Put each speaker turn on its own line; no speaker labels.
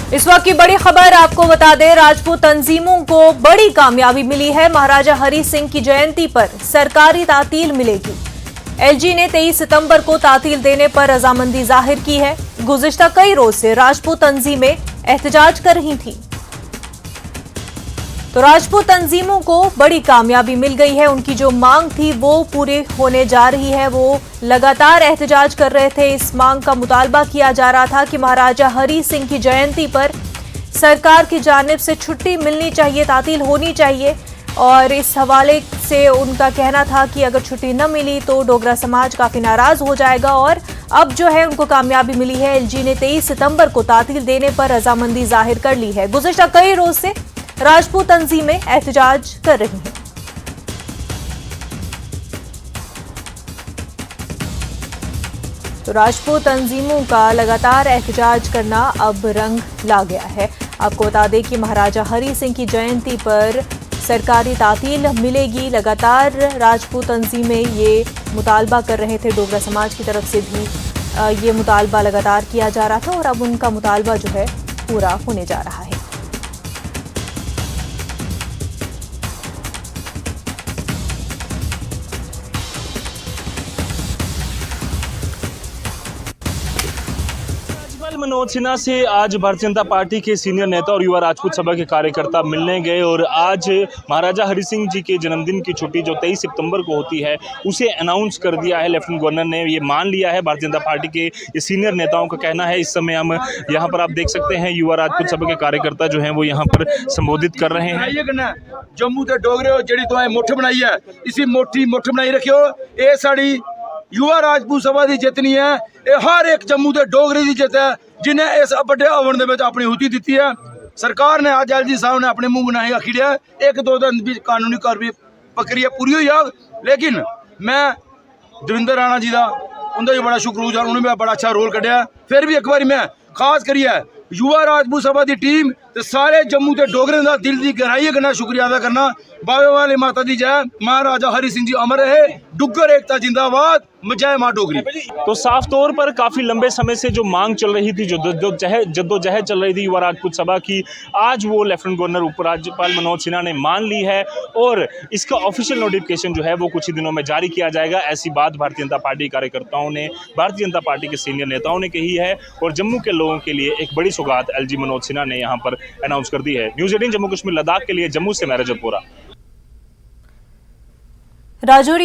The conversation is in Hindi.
इस वक्त की बड़ी खबर आपको बता दें, राजपूत तंजीमों को बड़ी कामयाबी मिली है। महाराजा हरि सिंह की जयंती पर सरकारी तातील मिलेगी। एलजी ने 23 सितंबर को तातील देने पर रजामंदी जाहिर की है। गुज़िश्ता कई रोज से राजपूत तंजीमें एहतजाज कर रही थी, तो राजपूत तंजीमों को बड़ी कामयाबी मिल गई है। उनकी जो मांग थी वो पूरी होने जा रही है। वो लगातार एहतजाज कर रहे थे। इस मांग का मुतालबा किया जा रहा था कि महाराजा हरि सिंह की जयंती पर सरकार की जानिब से छुट्टी मिलनी चाहिए, तातील होनी चाहिए। और इस हवाले से उनका कहना था कि अगर छुट्टी न मिली तो डोगरा समाज काफी नाराज हो जाएगा। और अब जो है उनको कामयाबी मिली है। एलजी ने 23 सितंबर को तातील देने पर रजामंदी जाहिर कर ली है। गुज़िश्ता कई रोज से राजपूत तंजीमें एहतजाज कर रही हैं। तो राजपूत तंजीमों का लगातार एहतजाज करना अब रंग ला गया है। आपको बता दें कि महाराजा हरि सिंह की जयंती पर सरकारी तातील मिलेगी। लगातार राजपूत तंजीमें ये मुतालबा कर रहे थे। डोगरा समाज की तरफ से भी ये मुतालबा लगातार किया जा रहा था और अब उनका मुतालबा जो है पूरा होने जा रहा है।
मनोज सिन्हा से आज भारतीय जनता पार्टी के सीनियर नेता और युवा राजपूत सभा के कार्यकर्ता मिलने गए और आज महाराजा हरि सिंह जी के जन्मदिन की छुट्टी जो 23 सितंबर को होती है उसे अनाउंस कर दिया है। लेफ्टिनेंट गवर्नर ने ये मान लिया है। भारतीय जनता पार्टी के ये सीनियर नेताओं का कहना है। इस समय हम यहाँ पर आप देख सकते हैं युवा राजपूत सभा के कार्यकर्ता जो हैं वो यहाँ पर संबोधित कर रहे हैं।
जम्मू के डोगरे जी तो मुठ बनाई है, इसी मोटी मुठ बनाई रखियो। ये साड़ी युवा राजपूत सभा की जितनी है, ये हर एक जम्मू के डोगरे की जित है जिन्हें इस बड़े हवन के अपनी हुती दी है। सरकार ने अज एलजी साहब ने अपने मुंह बनाई आखिड़िया एक दो दिन भी कानूनी कार्रवाई प्रक्रिया पूरी हुई है। लेकिन मैं दविंदर राणा जी का उनका भी बड़ा शुक्रगुजार, उन्होंने भी बड़ा अच्छा रोल कढ़िया। फिर भी एक बार मैं खास करिए युवा राजपूत सभा की टीम ते सारे जम्मू के डोगरे का दिल की गहराई कन्नै शुक्रिया अदा करना। बाबे वाले माता दी जय, महाराजा हरि सिंह जी अमर रहे, डुग्गर एकता जिंदाबाद, जय मां डोगरी।
तो साफ तौर पर काफी लंबे समय से जो मांग चल रही थी, जो जद्दोजहद चल रही थी युवा राजपूत सभा की, आज वो लेफ्टिनेंट गवर्नर उपराज्यपाल मनोज सिन्हा ने मान ली है और इसका ऑफिशियल नोटिफिकेशन जो है वो कुछ ही दिनों में जारी किया जाएगा। ऐसी बात भारतीय जनता पार्टी कार्यकर्ताओं ने, भारतीय जनता पार्टी के सीनियर नेताओं ने कही है और जम्मू के लोगों के लिए एक बड़ी सौगात एलजी मनोज सिन्हा ने यहाँ पर अनाउंस कर दी है। न्यूज़ 18 जम्मू कश्मीर लद्दाख के लिए जम्मू से मैं रजत बोरा।
राजौरी